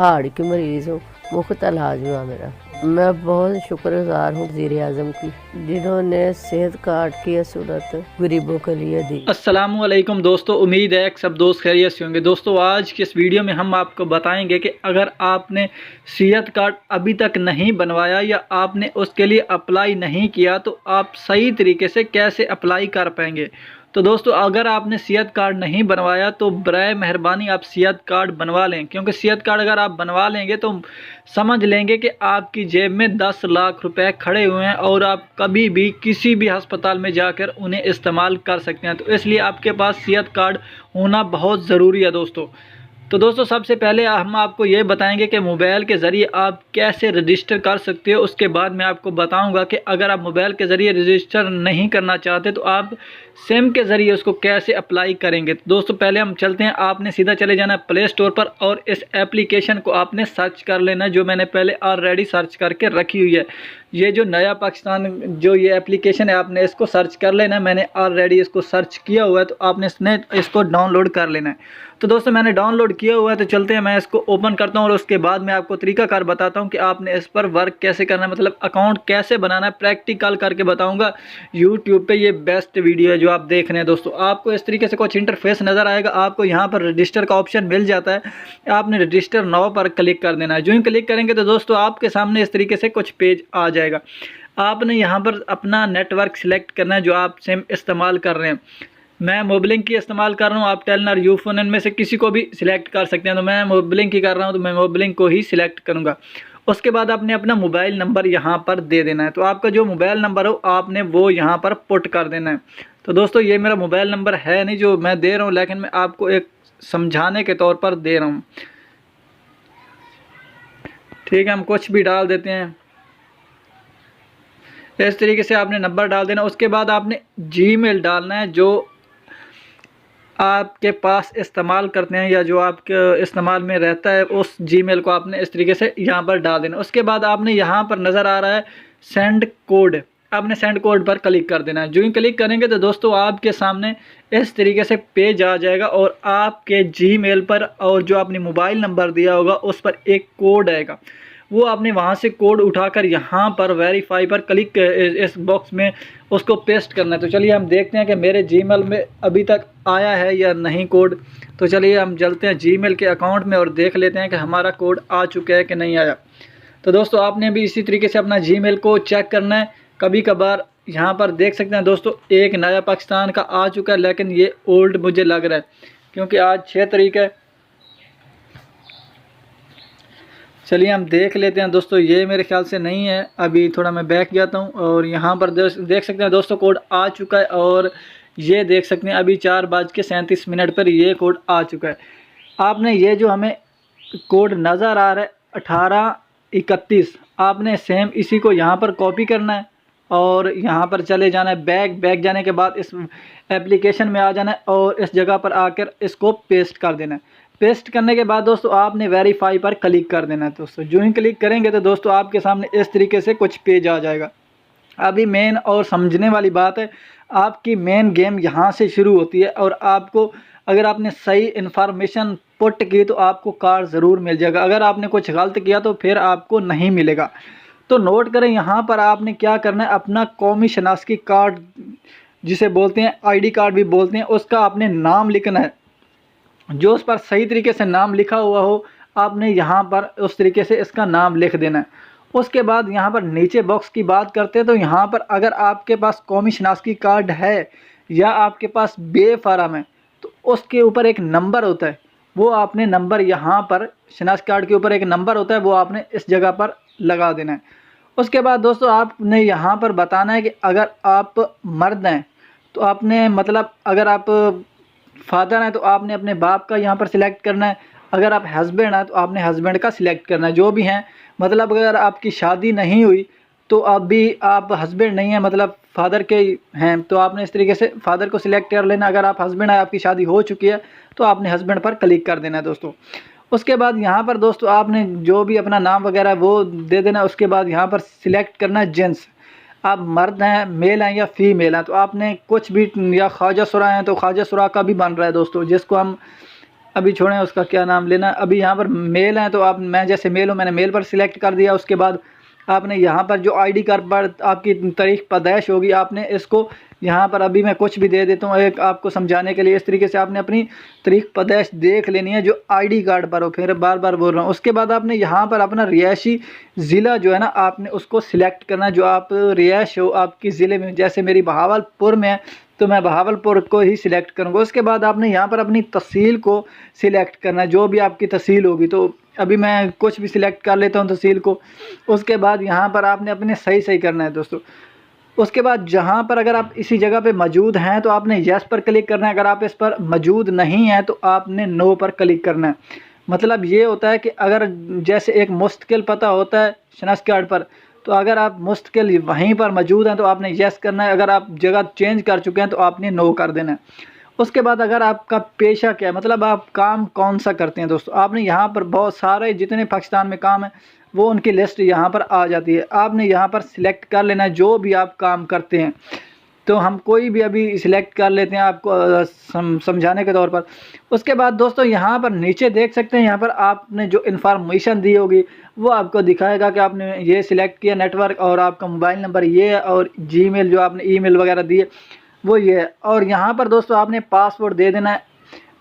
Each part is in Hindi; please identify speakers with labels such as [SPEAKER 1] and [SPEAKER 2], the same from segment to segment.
[SPEAKER 1] हार्ट की मरीज़ हूँ, मुफ्त इलाज हुआ मेरा। मैं बहुत शुक्रगुज़ार हूँ वज़ीर-ए-आज़म की, जिन्होंने सेहत कार्ड की सहूलत गरीबों के लिए दी।
[SPEAKER 2] अस्सलामुअलैकुम दोस्तों, उम्मीद है कि सब दोस्त खैरियत से होंगे। दोस्तों, आज की इस वीडियो में हम आपको बताएंगे कि अगर आपने सेहत कार्ड अभी तक नहीं बनवाया या आपने उसके लिए अप्लाई नहीं किया तो आप सही तरीके से कैसे अप्लाई कर पाएंगे। तो दोस्तों, अगर आपने सेहत कार्ड नहीं बनवाया तो बराए मेहरबानी आप सेहत कार्ड बनवा लें, क्योंकि सेहत कार्ड अगर आप बनवा लेंगे तो समझ लेंगे कि आपकी जेब में 10 लाख रुपए खड़े हुए हैं और आप कभी भी किसी भी अस्पताल में जाकर उन्हें इस्तेमाल कर सकते हैं। तो इसलिए आपके पास सेहत कार्ड होना बहुत ज़रूरी है दोस्तों। तो दोस्तों, सबसे पहले हम आपको ये बताएंगे कि मोबाइल के ज़रिए आप कैसे रजिस्टर कर सकते हो। उसके बाद मैं आपको बताऊंगा कि अगर आप मोबाइल के ज़रिए रजिस्टर नहीं करना चाहते तो आप सिम के ज़रिए उसको कैसे अप्लाई करेंगे। तो दोस्तों, पहले हम चलते हैं। आपने सीधा चले जाना है प्ले स्टोर पर और इस एप्लीकेशन को आपने सर्च कर लेना है, जो मैंने पहले ऑलरेडी सर्च करके रखी हुई है। ये जो नया पाकिस्तान जो ये एप्लीकेशन है, आपने इसको सर्च कर लेना है। मैंने ऑलरेडी इसको सर्च किया हुआ है, तो आपने इसको डाउनलोड कर लेना है। तो दोस्तों, मैंने डाउनलोड किया हुआ है, तो चलते हैं। मैं इसको ओपन करता हूँ और उसके बाद मैं आपको तरीकाकार बताता हूँ कि आपने इस पर वर्क कैसे करना है, मतलब अकाउंट कैसे बनाना है, प्रैक्टिकल करके बताऊँगा। यूट्यूब पे ये बेस्ट वीडियो है जो आप देख रहे हैं। दोस्तों, आपको इस तरीके से कुछ इंटरफेस नज़र आएगा। आपको यहाँ पर रजिस्टर का ऑप्शन मिल जाता है। आपने रजिस्टर नाउ पर क्लिक कर देना है। जो ही क्लिक करेंगे तो दोस्तों आपके सामने इस तरीके से कुछ पेज आ जाएगा। आपने यहाँ पर अपना नेटवर्क सिलेक्ट करना है जो आप सिम इस्तेमाल कर रहे हैं। मैं मोबलिंक की इस्तेमाल कर रहा हूँ, आप टेलनर यूफोन में से किसी को भी सिलेक्ट कर सकते हैं। तो मैं मोबलिंक की कर रहा हूँ, तो मैं मोबलिंक को ही सिलेक्ट करूँगा। उसके बाद आपने अपना मोबाइल नंबर यहाँ पर दे देना है। तो आपका जो मोबाइल नंबर हो आपने वो यहाँ पर पुट कर देना है। तो दोस्तों, ये मेरा मोबाइल नंबर है नहीं जो मैं दे रहा हूँ, लेकिन मैं आपको एक समझाने के तौर पर दे रहा हूँ। ठीक है, हम कुछ भी डाल देते हैं। इस तरीके से आपने नंबर डाल देना। उसके बाद आपने जीमेल डालना है जो आपके पास इस्तेमाल करते हैं या जो आपके इस्तेमाल में रहता है, उस जीमेल को आपने इस तरीके से यहाँ पर डाल देना। उसके बाद आपने यहाँ पर नज़र आ रहा है सेंड कोड, आपने सेंड कोड पर क्लिक कर देना है। जो ही क्लिक करेंगे तो दोस्तों आपके सामने इस तरीके से पेज आ जाएगा और आपके जीमेल पर और जो आपने मोबाइल नंबर दिया होगा उस पर एक कोड आएगा। वो आपने वहाँ से कोड उठाकर यहाँ पर वेरीफाई पर क्लिक इस बॉक्स में उसको पेस्ट करना है। तो चलिए हम देखते हैं कि मेरे जीमेल में अभी तक आया है या नहीं कोड। तो चलिए हम चलते हैं जीमेल के अकाउंट में और देख लेते हैं कि हमारा कोड आ चुका है कि नहीं आया। तो दोस्तों, आपने भी इसी तरीके से अपना जीमेल को चेक करना है। कभी कभार यहाँ पर देख सकते हैं दोस्तों, एक नया पाकिस्तान का आ चुका है, लेकिन ये ओल्ड मुझे लग रहा है क्योंकि आज 6 तारीख है। चलिए हम देख लेते हैं दोस्तों, ये मेरे ख्याल से नहीं है। अभी थोड़ा मैं बैक जाता हूँ और यहाँ पर देख सकते हैं दोस्तों, कोड आ चुका है। और ये देख सकते हैं अभी 4:37 पर ये कोड आ चुका है। आपने ये जो हमें कोड नज़र आ रहा है 1831, आपने सेम इसी को यहाँ पर कॉपी करना है और यहाँ पर चले जाना है बैक जाने के बाद इस एप्लीकेशन में आ जाना है और इस जगह पर आकर इसको पेस्ट कर देना है। पेस्ट करने के बाद दोस्तों आपने वेरीफाई पर क्लिक कर देना है। दोस्तों, जो ही क्लिक करेंगे तो दोस्तों आपके सामने इस तरीके से कुछ पेज आ जाएगा। अभी मेन और समझने वाली बात है, आपकी मेन गेम यहाँ से शुरू होती है और आपको अगर आपने सही इन्फॉर्मेशन पुट की तो आपको कार्ड ज़रूर मिल जाएगा। अगर आपने कुछ गलत किया तो फिर आपको नहीं मिलेगा। तो नोट करें, यहाँ पर आपने क्या करना है, अपना कौमी शनाख्ती कार्ड जिसे बोलते हैं ID कार्ड भी बोलते हैं, उसका आपने नाम लिखना है। जो उस पर सही तरीके से नाम लिखा हुआ हो आपने यहाँ पर उस तरीके से इसका नाम लिख देना है। उसके बाद यहाँ पर नीचे बॉक्स की बात करते हैं तो यहाँ पर अगर आपके पास कौमी शनाख्ती कार्ड है या आपके पास बेफारम है तो उसके ऊपर एक नंबर होता है, वो आपने नंबर यहाँ पर शनाख्ती कार्ड के ऊपर एक नंबर होता है, वो आपने इस जगह पर लगा देना है। उसके बाद दोस्तों आपने यहाँ पर बताना है कि अगर आप मर्द हैं तो आपने मतलब अगर आप फादर हैं तो आपने अपने बाप का यहाँ पर सिलेक्ट करना है। अगर आप हस्बैंड हैं तो आपने हस्बैंड का सिलेक्ट करना है। जो भी हैं, मतलब अगर आपकी शादी नहीं हुई तो आप हस्बैंड नहीं हैं, मतलब फादर के हैं, तो आपने इस तरीके से फादर को सिलेक्ट कर लेना। अगर आप हस्बैंड हैं, आपकी शादी हो चुकी है तो आपने हस्बैंड पर क्लिक कर देना है दोस्तों। उसके बाद यहाँ पर दोस्तों आपने जो भी अपना नाम वगैरह वो दे देना। उसके बाद यहाँ पर सिलेक्ट करना है जेंट्स, आप मर्द हैं, मेल हैं या फीमेल हैं। तो आपने कुछ भी, या ख्वाजा सुरा हैं तो ख्वाजा सुरा का भी बन रहा है दोस्तों, जिसको हम अभी छोड़ें, उसका क्या नाम लेना। अभी यहाँ पर मेल है तो आप, मैं जैसे मेल हूँ, मैंने मेल पर सिलेक्ट कर दिया। उसके बाद आपने यहाँ पर जो आईडी कार्ड पर आपकी तारीख पैदाइश होगी, आपने इसको यहाँ पर, अभी मैं कुछ भी दे देता हूँ एक आपको समझाने के लिए। इस तरीके से आपने अपनी तारीख पैदाइश देख लेनी है जो आईडी कार्ड पर हो, फिर बार बार बोल रहा हूँ। उसके बाद आपने यहाँ पर अपना रिहायशी ज़िला जो है ना, आपने उसको सिलेक्ट करना है, जो आप रिहायश हो आपकी ज़िले में। जैसे मेरी बहावलपुर में है तो मैं बहावलपुर को ही सिलेक्ट करूँगा। उसके बाद आपने यहाँ पर अपनी तहसील को सिलेक्ट करना है, जो भी आपकी तहसील होगी। तो अभी मैं कुछ भी सिलेक्ट कर लेता हूँ तहसील को। उसके बाद यहाँ पर आपने अपने सही करना है दोस्तों। उसके बाद जहाँ पर अगर आप इसी जगह पे मौजूद हैं तो आपने यस पर क्लिक करना है। अगर आप इस पर मौजूद नहीं हैं तो आपने नो पर क्लिक करना है। मतलब ये होता है कि अगर जैसे एक मुस्तकिल पता होता है शनाख्त कार्ड पर, तो अगर आप मुस्तकिल वहीं पर मौजूद हैं तो आपने यस करना है। अगर आप जगह चेंज कर चुके हैं तो आपने नो कर देना है। उसके बाद अगर आपका पेशा क्या है, मतलब आप काम कौन सा करते हैं दोस्तों, आपने यहाँ पर बहुत सारे जितने पाकिस्तान में काम है वो उनकी लिस्ट यहाँ पर आ जाती है। आपने यहाँ पर सिलेक्ट कर लेना है जो भी आप काम करते हैं। तो हम कोई भी अभी सिलेक्ट कर लेते हैं आपको समझाने के तौर पर। उसके बाद दोस्तों यहाँ पर नीचे देख सकते हैं, यहाँ पर आपने जो इन्फॉर्मेशन दी होगी वो आपको दिखाएगा कि आपने ये सिलेक्ट किया नेटवर्क, और आपका मोबाइल नंबर ये है, और जीमेल जो आपने ईमेल वगैरह दिए वो ये है। और यहाँ पर दोस्तों आपने पासवर्ड दे देना है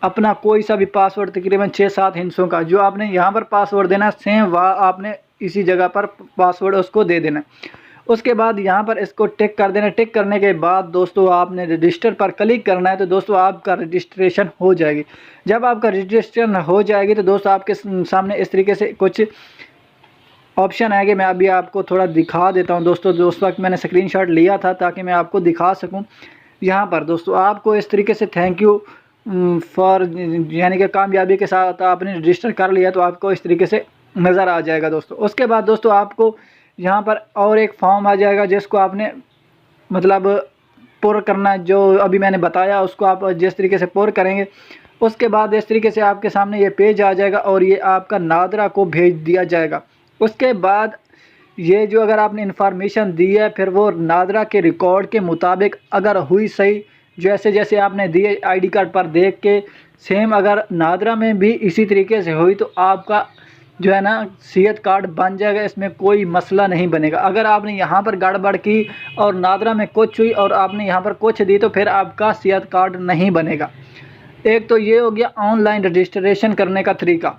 [SPEAKER 2] अपना, कोई सा भी पासवर्ड, तकरीबन 6-7 हिंसों का जो आपने यहाँ पर पासवर्ड देना है, सेम वह आपने इसी जगह पर पासवर्ड उसको दे देना है। उसके बाद यहाँ पर इसको टिक कर देना। टिक करने के बाद दोस्तों आपने रजिस्टर पर क्लिक करना है। तो दोस्तों आपका रजिस्ट्रेशन हो जाएगी। जब आपका रजिस्ट्रेशन हो जाएगी तो दोस्तों आपके सामने इस तरीके से कुछ ऑप्शन आएंगे। मैं अभी आपको थोड़ा दिखा देता हूँ दोस्तों। उस वक्त मैंने स्क्रीनशॉट लिया था ताकि मैं आपको दिखा सकूँ। यहाँ पर दोस्तों आपको इस तरीके से थैंक यू फॉर, यानी कि कामयाबी के साथ आपने रजिस्टर कर लिया, तो आपको इस तरीके से नज़र आ जाएगा दोस्तों। उसके बाद दोस्तों आपको यहाँ पर और एक फॉर्म आ जाएगा जिसको आपने मतलब पुर करना है, जो अभी मैंने बताया उसको आप जिस तरीके से पुर करेंगे। उसके बाद इस तरीके से आपके सामने ये पेज आ जाएगा और ये आपका नादरा को भेज दिया जाएगा। उसके बाद ये जो अगर आपने इन्फॉर्मेशन दी है फिर वो नादरा के रिकॉर्ड के मुताबिक अगर हुई सही, जैसे जैसे आपने दिए आईडी कार्ड पर देख के सेम अगर नादरा में भी इसी तरीके से हुई तो आपका जो है ना सेहत कार्ड बन जाएगा। इसमें कोई मसला नहीं बनेगा। अगर आपने यहाँ पर गड़बड़ की और नादरा में कुछ हुई और आपने यहाँ पर कुछ दी तो फिर आपका सेहत कार्ड नहीं बनेगा। एक तो ये हो गया ऑनलाइन रजिस्ट्रेशन करने का तरीका।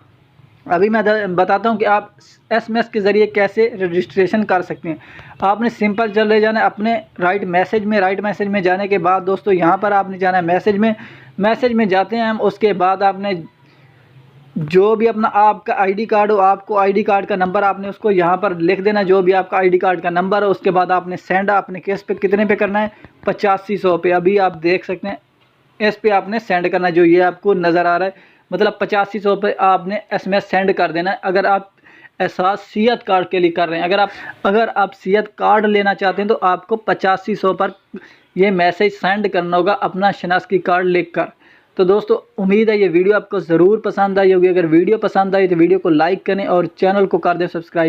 [SPEAKER 2] अभी मैं बताता हूँ कि आप SMS के ज़रिए कैसे रजिस्ट्रेशन कर सकते हैं। आपने सिंपल चले जाना है अपने राइट मैसेज में जाने के बाद दोस्तों यहाँ पर आपने जाना है मैसेज में जाते हैं हम। उसके बाद आपने जो भी अपना आपका आईडी कार्ड हो, आपको आईडी कार्ड का नंबर आपने उसको यहाँ पर लिख देना, जो भी आपका आईडी कार्ड का नंबर हो। उसके बाद आपने सेंड अपने केस पे कितने पे करना है, 8500 पे। अभी आप देख सकते हैं इस पे आपने सेंड करना है, जो ये आपको नज़र आ रहा है, मतलब 8500 पे आपने SMS सेंड कर देना है। अगर आप एहसास सेहत कार्ड के लिए कर रहे हैं, अगर आप सेहत कार्ड लेना चाहते हैं तो आपको 8500 पर ये मैसेज सेंड करना होगा अपना शनाख्ती कार्ड लिख कर। तो दोस्तों उम्मीद है ये वीडियो आपको ज़रूर पसंद आई होगी। अगर वीडियो पसंद आई तो वीडियो को लाइक करें और चैनल को कर दें सब्सक्राइब।